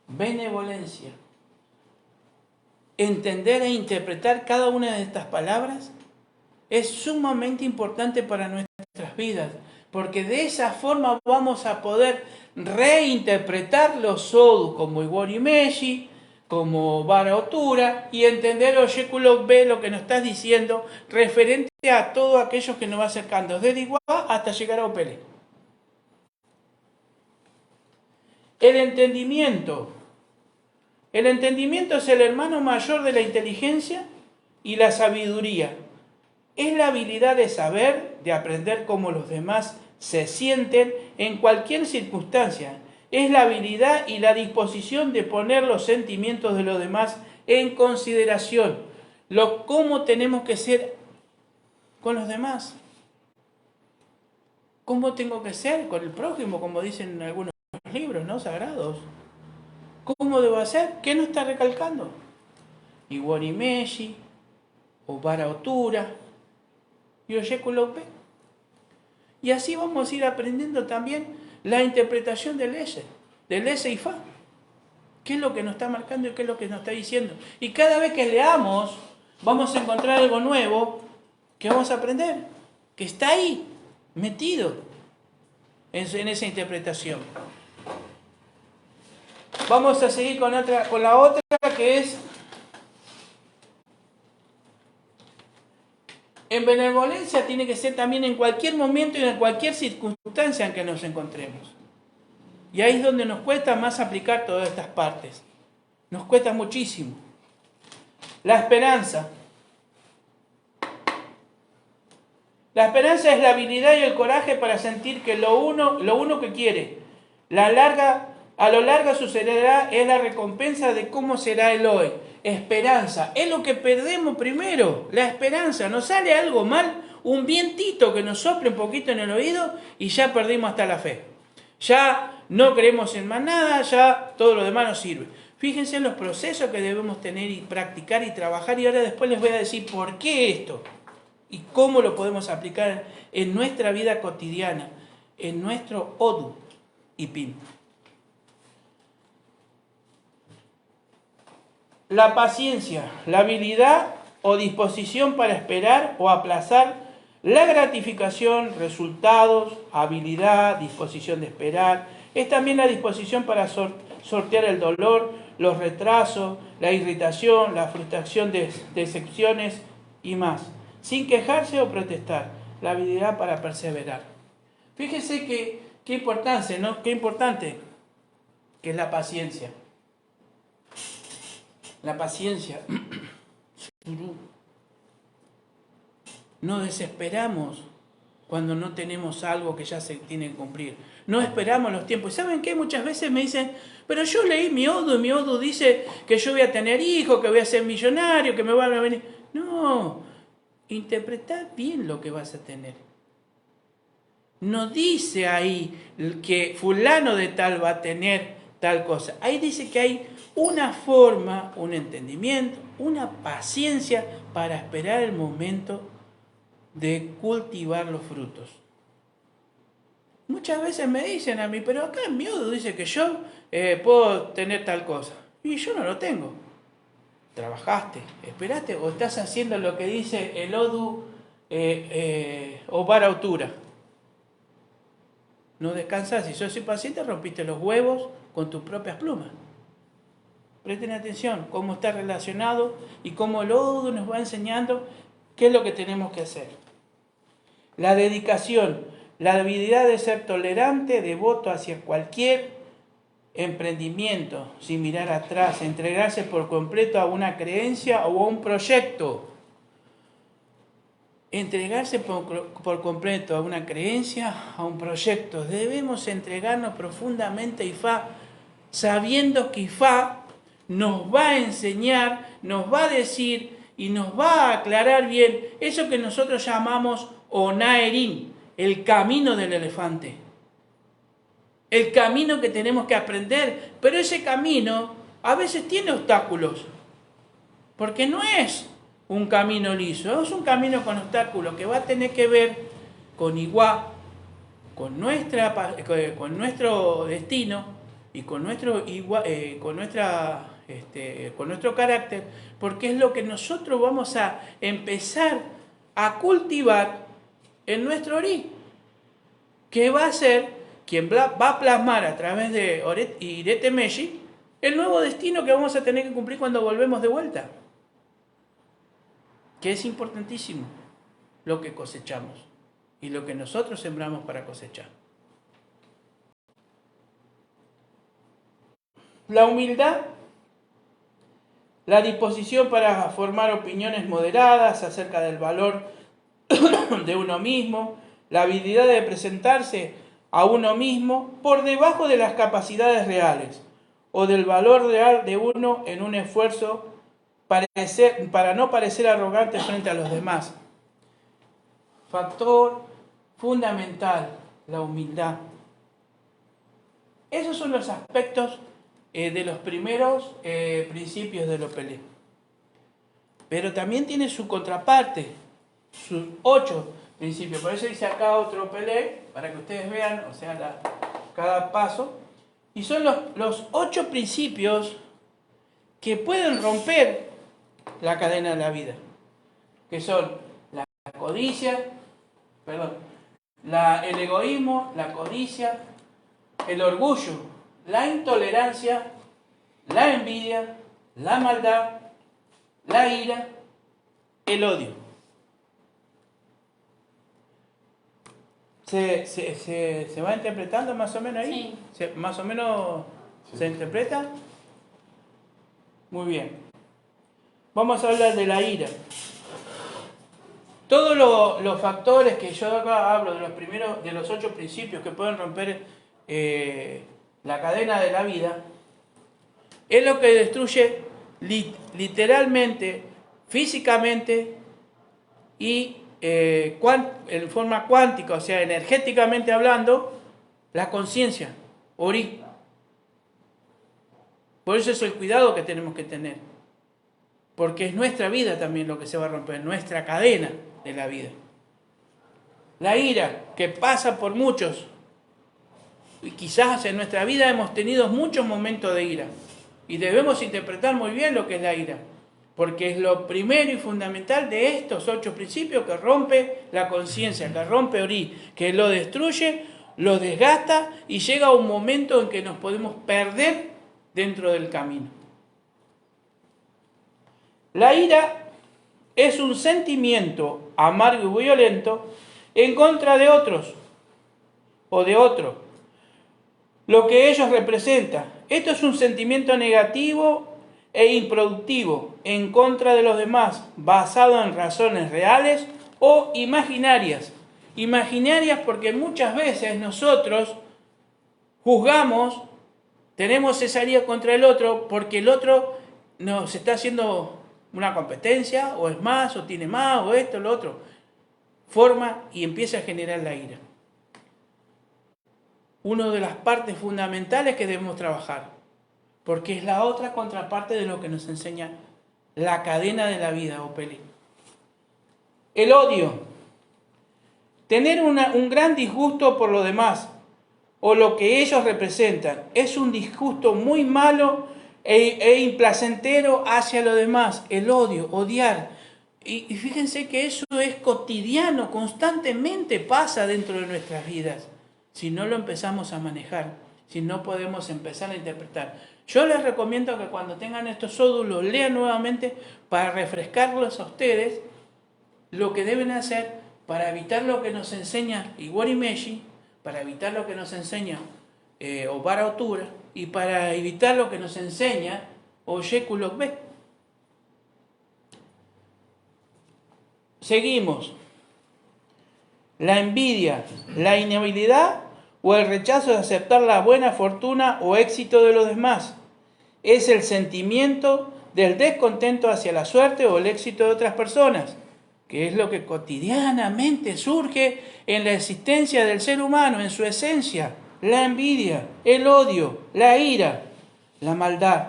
Benevolencia. Entender e interpretar cada una de estas palabras es sumamente importante para nuestras vidas, porque de esa forma vamos a poder reinterpretar los Sodus como Igor y Meshi, como Vara Otura, y entender, oye, ve lo que nos estás diciendo referente a todos aquellos que nos va acercando, desde Iguá hasta llegar a Opelé. El entendimiento. El entendimiento es el hermano mayor de la inteligencia y la sabiduría. Es la habilidad de saber, de aprender cómo los demás se sienten en cualquier circunstancia. Es la habilidad y la disposición de poner los sentimientos de los demás en consideración. Cómo tenemos que ser con los demás. ¿Cómo tengo que ser con el prójimo? Como dicen en algunos libros, ¿no? Sagrados. ¿Cómo debo hacer? ¿Qué nos está recalcando? Igor y Meshi, o Vara Otura, y Oyeku López. Y así vamos a ir aprendiendo también la interpretación del ese y fa. ¿Qué es lo que nos está marcando y qué es lo que nos está diciendo? Y cada vez que leamos, vamos a encontrar algo nuevo que vamos a aprender, que está ahí, metido en esa interpretación. Vamos a seguir con la otra que es en benevolencia. Tiene que ser también en cualquier momento y en cualquier circunstancia en que nos encontremos. Y ahí es donde nos cuesta más aplicar todas estas partes. Nos cuesta muchísimo. La esperanza. La esperanza es la habilidad y el coraje para sentir que lo uno que quiere, a lo largo sucederá, es la recompensa de cómo será el hoy. Esperanza, es lo que perdemos primero, la esperanza. Nos sale algo mal, un vientito que nos sople un poquito en el oído y ya perdimos hasta la fe. Ya no creemos en más nada, ya todo lo demás nos sirve. Fíjense en los procesos que debemos tener y practicar y trabajar, y ahora después les voy a decir por qué esto y cómo lo podemos aplicar en nuestra vida cotidiana, en nuestro Odu y Pim. La paciencia, la habilidad o disposición para esperar o aplazar la gratificación, resultados, habilidad, disposición de esperar. Es también la disposición para sortear el dolor, los retrasos, la irritación, la frustración de decepciones y más, sin quejarse o protestar. La habilidad para perseverar. Fíjese qué importancia, ¿no? Qué importante que es la paciencia. La paciencia. No desesperamos cuando no tenemos algo que ya se tiene que cumplir. No esperamos los tiempos. ¿Saben qué? Muchas veces me dicen, pero yo leí mi Odu y mi Odu dice que yo voy a tener hijos, que voy a ser millonario, que me van a venir. No, interpretad bien lo que vas a tener. No dice ahí que fulano de tal va a tener tal cosa. Ahí dice que hay una forma, un entendimiento, una paciencia para esperar el momento de cultivar los frutos. Muchas veces me dicen a mí, pero acá en mi Odu dice que yo puedo tener tal cosa. Y yo no lo tengo. ¿Trabajaste? ¿Esperaste? ¿O estás haciendo lo que dice el Odu Obar Autura? No descansás. Si sos impaciente, rompiste los huevos con tus propias plumas. Presten atención cómo está relacionado y cómo el Odu nos va enseñando qué es lo que tenemos que hacer. La dedicación, la habilidad de ser tolerante, devoto hacia cualquier emprendimiento, sin mirar atrás, entregarse por completo a una creencia o a un proyecto. Entregarse por completo a una creencia, a un proyecto. Debemos entregarnos profundamente a Ifá, sabiendo que Ifá nos va a enseñar, nos va a decir y nos va a aclarar bien eso que nosotros llamamos Onaerin, el camino del elefante. El camino que tenemos que aprender, pero ese camino a veces tiene obstáculos, porque no es un camino liso, es un camino con obstáculos que va a tener que ver con Iguá, con nuestro destino y con nuestro carácter, porque es lo que nosotros vamos a empezar a cultivar en nuestro Ori, que va a ser quien va a plasmar a través de Irete Meshi el nuevo destino que vamos a tener que cumplir cuando volvemos de vuelta. Que es importantísimo lo que cosechamos y lo que nosotros sembramos para cosechar. La humildad, la disposición para formar opiniones moderadas acerca del valor de uno mismo, la habilidad de presentarse a uno mismo por debajo de las capacidades reales o del valor real de uno en un esfuerzo para no parecer arrogante frente a los demás. Factor fundamental, la humildad. Esos son los aspectos de los primeros principios del Opelé. Pero también tiene su contraparte, sus 8 principios. Por eso dice acá otro Opelé, para que ustedes vean, o sea, cada paso. Y son los 8 principios que pueden romper la cadena de la vida, que son la codicia, el egoísmo, la codicia, el orgullo, la intolerancia, la envidia, la maldad, la ira, el odio. ¿Se va interpretando más o menos ahí? Sí. ¿Más o menos se interpreta? Muy bien. Vamos a hablar de la ira. Todos los factores que yo acá hablo de los 8 principios que pueden romper la cadena de la vida, es lo que destruye literalmente, físicamente y en forma cuántica, o sea, energéticamente hablando, la conciencia, Ori. Por eso es el cuidado que tenemos que tener. Porque es nuestra vida también lo que se va a romper, nuestra cadena de la vida. La ira que pasa por muchos. Y quizás en nuestra vida hemos tenido muchos momentos de ira. Y debemos interpretar muy bien lo que es la ira. Porque es lo primero y fundamental de estos 8 principios que rompe la conciencia, que rompe Ori, que lo destruye, lo desgasta y llega a un momento en que nos podemos perder dentro del camino. La ira es un sentimiento amargo y violento en contra de otros o de otro, lo que ellos representan. Esto es un sentimiento negativo e improductivo en contra de los demás, basado en razones reales o imaginarias. Imaginarias porque muchas veces nosotros juzgamos, tenemos esa ira contra el otro porque el otro nos está haciendo una competencia, o es más, o tiene más, o esto, lo otro. Forma y empieza a generar la ira. Una de las partes fundamentales que debemos trabajar. porque es la otra contraparte de lo que nos enseña la cadena de la vida o Pelé. El odio. Tener un gran disgusto por lo demás o lo que ellos representan. Es un disgusto muy malo e implacentero hacia lo demás. El odio, odiar. Y fíjense que eso es cotidiano, constantemente pasa dentro de nuestras vidas. Si no lo empezamos a manejar, si no podemos empezar a interpretar. Yo les recomiendo que cuando tengan estos ódulos lean nuevamente para refrescarlos a ustedes lo que deben hacer para evitar lo que nos enseña Iwari Meshi, para evitar lo que nos enseña Obara Otura y para evitar lo que nos enseña Oye Kulokbe. Seguimos. La envidia, la inhabilidad o el rechazo de aceptar la buena fortuna o éxito de los demás. Es el sentimiento del descontento hacia la suerte o el éxito de otras personas, que es lo que cotidianamente surge en la existencia del ser humano, en su esencia. La envidia, el odio, la ira, la maldad,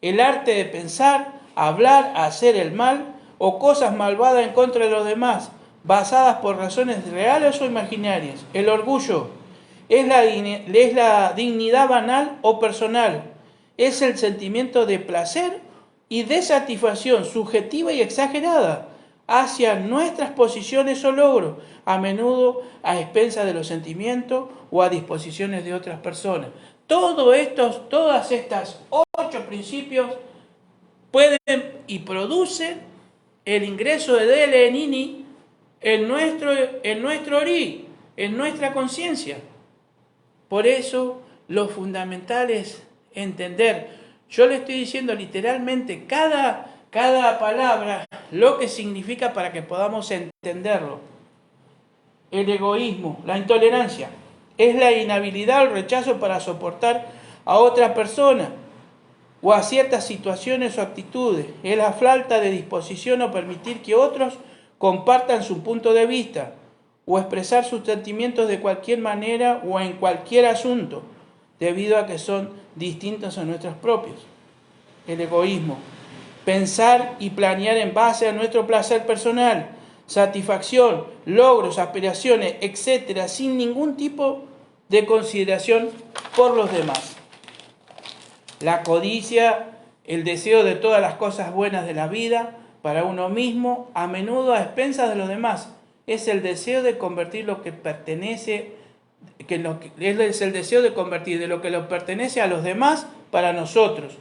el arte de pensar, hablar, hacer el mal o cosas malvadas en contra de los demás, basadas por razones reales o imaginarias. El orgullo es la dignidad banal o personal, es el sentimiento de placer y de satisfacción subjetiva y exagerada hacia nuestras posiciones o logros, a menudo a expensas de los sentimientos o a disposiciones de otras personas. Todas estas 8 principios pueden y producen el ingreso de Delenini en nuestro ori, en nuestra conciencia. Por eso lo fundamental es entender. Yo le estoy diciendo literalmente cada palabra lo que significa para que podamos entenderlo. El egoísmo, la intolerancia, es la inhabilidad o el rechazo para soportar a otra persona o a ciertas situaciones o actitudes. Es la falta de disposición o permitir que otros compartan su punto de vista o expresar sus sentimientos de cualquier manera o en cualquier asunto, debido a que son distintos a nuestros propios. El egoísmo. Pensar y planear en base a nuestro placer personal, satisfacción, logros, aspiraciones, etc., sin ningún tipo de consideración por los demás. La codicia, el deseo de todas las cosas buenas de la vida para uno mismo, a menudo a expensas de los demás. Es el deseo de convertir lo que pertenece, es el deseo de convertir de lo que nos pertenece a los demás para nosotros,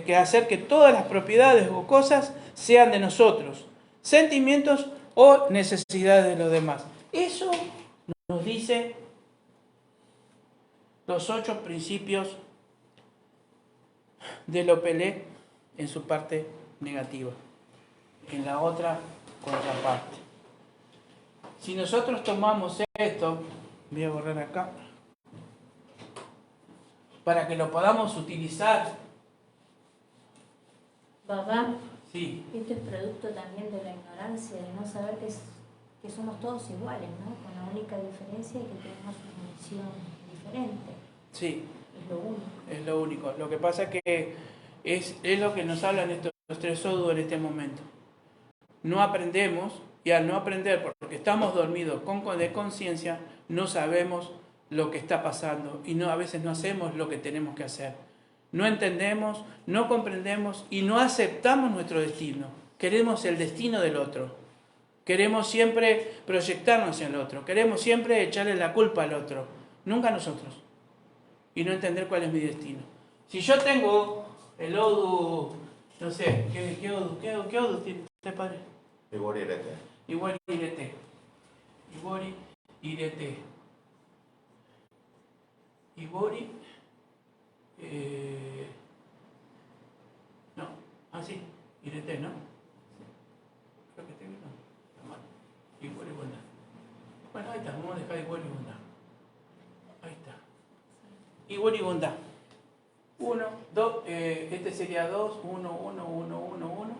que hacer que todas las propiedades o cosas sean de nosotros, sentimientos o necesidades de los demás. Eso nos dice los 8 principios de lo Pelé en su parte negativa, en la otra contraparte. Si nosotros tomamos esto, voy a borrar acá, para que lo podamos utilizar. Papá, Sí. esto es producto también de la ignorancia, de no saber que somos todos iguales, ¿no? Con la única diferencia de que tenemos una misión diferente. Sí. Es lo único. Es lo único. Lo que pasa es que es lo que nos hablan estos 3 odos en este momento. No aprendemos, y al no aprender, porque estamos dormidos de conciencia, no sabemos lo que está pasando y a veces no hacemos lo que tenemos que hacer. No entendemos, no comprendemos y no aceptamos nuestro destino. Queremos el destino del otro. Queremos siempre proyectarnos hacia el otro. Queremos siempre echarle la culpa al otro. Nunca a nosotros. Y no entender cuál es mi destino. Si yo tengo el odu, no sé, ¿qué odu tiene usted, padre? Iwari Irete. Iwari Irete. Iwari Irete. Iwari. No, sí, Irete, ¿no? Creo que esté bien, no. Está mal. Iwari Wanda. Bueno, ahí está, vamos a dejar Iwari Wanda. Ahí está. Iwari Wanda. 1, 2, este sería 2, 1, 1, 1, 1, 1,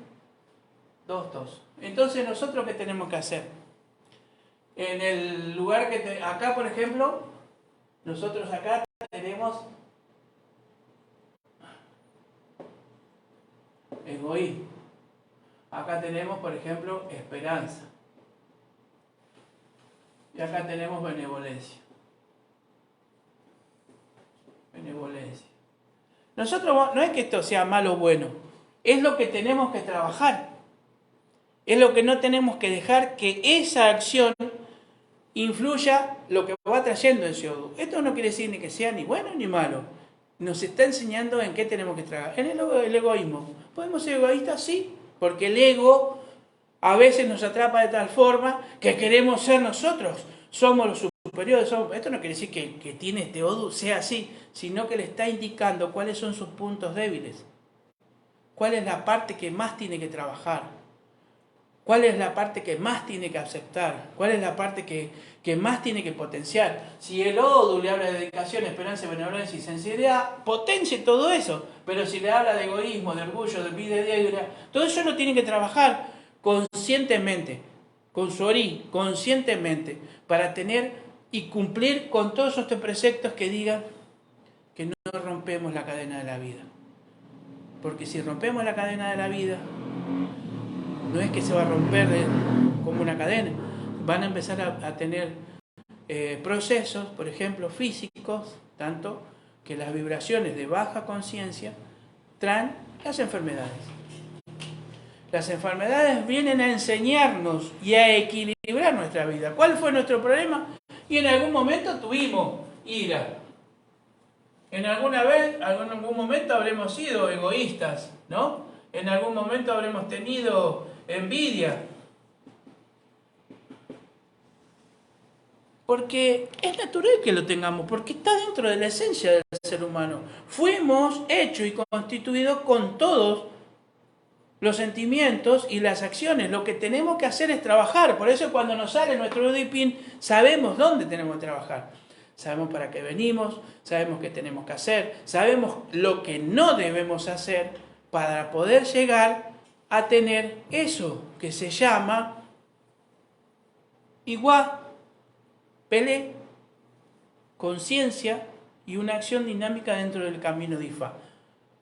2, 2. Entonces, ¿nosotros qué tenemos que hacer? En el lugar que acá, por ejemplo, nosotros acá tenemos egoísmo. Acá tenemos, por ejemplo, esperanza. Y acá tenemos benevolencia. Benevolencia. Nosotros, no es que esto sea malo o bueno, es lo que tenemos que trabajar. Es lo que no tenemos que dejar que esa acción influya lo que va trayendo ese odio. Esto no quiere decir ni que sea ni bueno ni malo. Nos está enseñando en qué tenemos que trabajar. En el egoísmo. ¿Podemos ser egoístas? Sí, porque el ego a veces nos atrapa de tal forma que queremos ser nosotros. Somos los superiores. Esto no quiere decir que tiene este odio sea así, sino que le está indicando cuáles son sus puntos débiles. ¿Cuál es la parte que más tiene que trabajar? ¿Cuál es la parte que más tiene que aceptar? ¿Cuál es la parte que más tiene que potenciar? Si el Odu le habla de dedicación, esperanza, benevolencia y sensibilidad, potencie todo eso. Pero si le habla de egoísmo, de orgullo, de envidia, todo eso lo tiene que trabajar conscientemente, con su orí, conscientemente, para tener y cumplir con todos estos preceptos que digan que no rompemos la cadena de la vida. Porque si rompemos la cadena de la vida, no es que se va a romper como una cadena, van a empezar a tener procesos, por ejemplo, físicos, tanto que las vibraciones de baja conciencia traen las enfermedades. Las enfermedades vienen a enseñarnos y a equilibrar nuestra vida. ¿Cuál fue nuestro problema? Y en algún momento tuvimos ira. En algún momento habremos sido egoístas, ¿no? En algún momento habremos tenido envidia. Porque es natural que lo tengamos, porque está dentro de la esencia del ser humano. Fuimos hechos y constituidos con todos los sentimientos y las acciones. Lo que tenemos que hacer es trabajar. Por eso cuando nos sale nuestro Udipin, sabemos dónde tenemos que trabajar. Sabemos para qué venimos, sabemos qué tenemos que hacer, sabemos lo que no debemos hacer para poder llegar a tener eso que se llama Iguá, Pelé, conciencia y una acción dinámica dentro del camino de Ifá.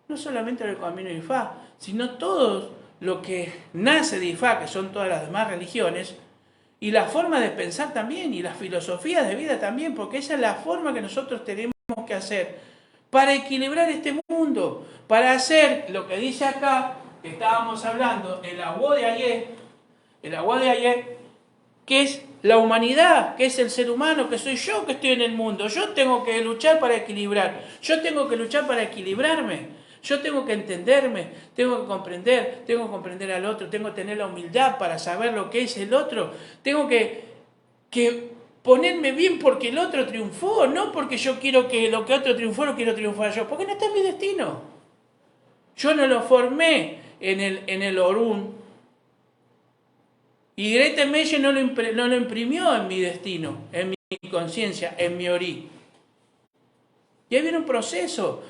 No solamente del camino de Ifá, sino todo lo que nace de Ifá, que son todas las demás religiones, y la forma de pensar también, y las filosofías de vida también, porque esa es la forma que nosotros tenemos que hacer para equilibrar este mundo, para hacer lo que dice acá, que estábamos hablando, el agua de ayer, que es la humanidad, que es el ser humano, que soy yo que estoy en el mundo. Yo tengo que luchar para equilibrar, yo tengo que luchar para equilibrarme. Yo tengo que entenderme, tengo que comprender al otro, tengo que tener la humildad para saber lo que es el otro, tengo que ponerme bien porque el otro triunfó, no porque yo quiero que lo que otro triunfó lo quiero triunfar yo, porque no está en mi destino. Yo no lo formé en el Orún, y Grete Meyer no lo imprimió en mi destino, en mi conciencia, en mi orí. Y ahí viene un proceso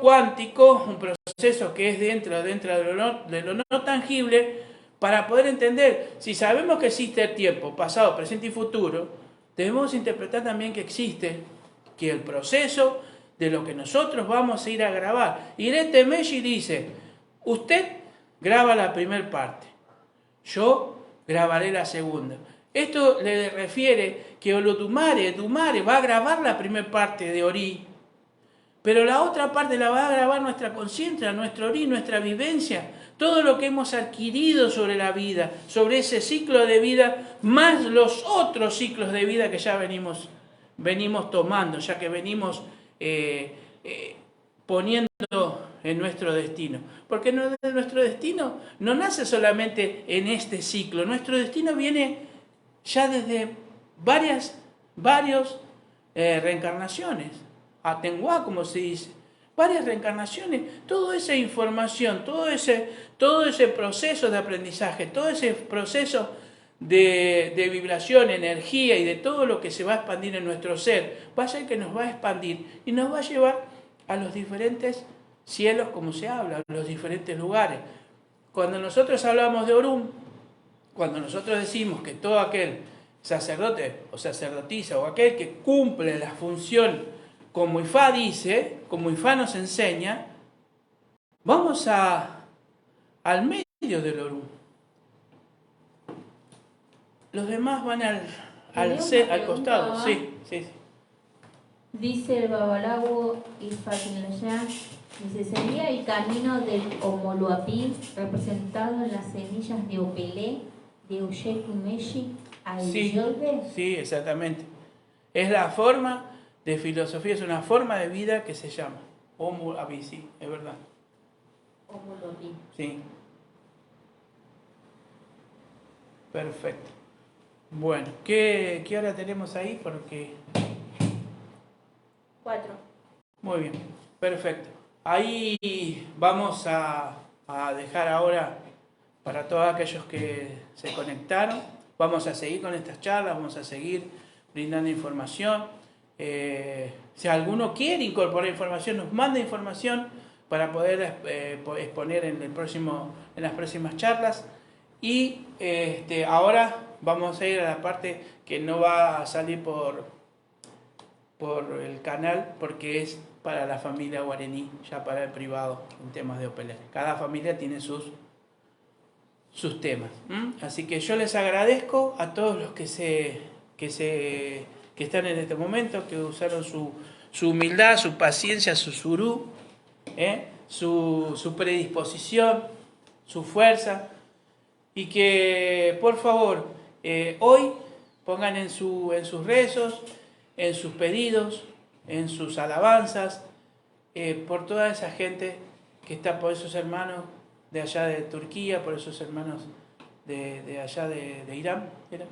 cuántico, un proceso que es dentro de lo no tangible, para poder entender, si sabemos que existe el tiempo, pasado, presente y futuro, debemos interpretar también que existe, que el proceso de lo que nosotros vamos a ir a grabar. Y Grete Meyer dice, usted graba la primera parte, yo grabaré la segunda. Esto le refiere que Dumare va a grabar la primera parte de Orí, pero la otra parte la va a grabar nuestra conciencia, nuestro Orí, nuestra vivencia, todo lo que hemos adquirido sobre la vida, sobre ese ciclo de vida, más los otros ciclos de vida que ya venimos tomando, ya que venimos poniendo en nuestro destino. Porque nuestro destino no nace solamente en este ciclo, nuestro destino viene ya desde varias reencarnaciones, Atenguá, como se dice, varias reencarnaciones, toda esa información, todo ese proceso de aprendizaje, todo ese proceso de vibración, energía y de todo lo que se va a expandir en nuestro ser, va a ser que nos va a expandir y nos va a llevar a los diferentes cielos, como se habla, a los diferentes lugares. Cuando nosotros hablamos de Orún, cuando nosotros decimos que todo aquel sacerdote o sacerdotisa o aquel que cumple la función como Ifá dice, como Ifá nos enseña, vamos a al medio del Orú. Los demás van al costado. pregunta, Sí, sí, sí. Dice el Babalawo y Fatinayá, dice, ¿sería el camino del Omoluapí representado en las semillas de Opelé, de Uyetumeshi, al Sí, Yolbe? sí, exactamente. Es la forma de filosofía, es una forma de vida que se llama Homo Abi, sí, es verdad. Omoluapí. Sí. Perfecto. Bueno, ¿qué hora tenemos ahí? Porque 4. muy bien, perfecto. Ahí vamos a dejar ahora para todos aquellos que se conectaron. Vamos a seguir con estas charlas, vamos a seguir brindando información. Si alguno quiere incorporar información, nos manda información para poder exponer en las próximas charlas. Y ahora vamos a ir a la parte que no va a salir por el canal, porque es para la familia guaraní, ya para el privado, en temas de OPLE. Cada familia tiene sus temas. Así que yo les agradezco a todos los que están en este momento, que usaron su humildad, su paciencia, su surú, su predisposición, su fuerza, y que por favor hoy pongan en sus rezos, en sus pedidos, en sus alabanzas, por toda esa gente que está, por esos hermanos de allá de Turquía, por esos hermanos de allá de Irán, ¿era?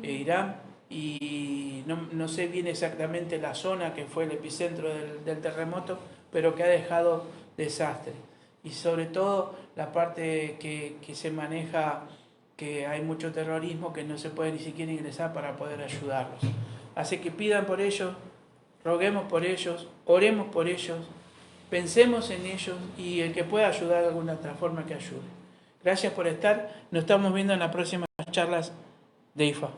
Sí. Irán, y no sé bien exactamente la zona que fue el epicentro del terremoto, pero que ha dejado desastre. Y sobre todo la parte que se maneja, que hay mucho terrorismo, que no se puede ni siquiera ingresar para poder ayudarlos. Así que pidan por ellos, roguemos por ellos, oremos por ellos, pensemos en ellos, y el que pueda ayudar de alguna otra forma que ayude. Gracias por estar, nos estamos viendo en las próximas charlas de IFA.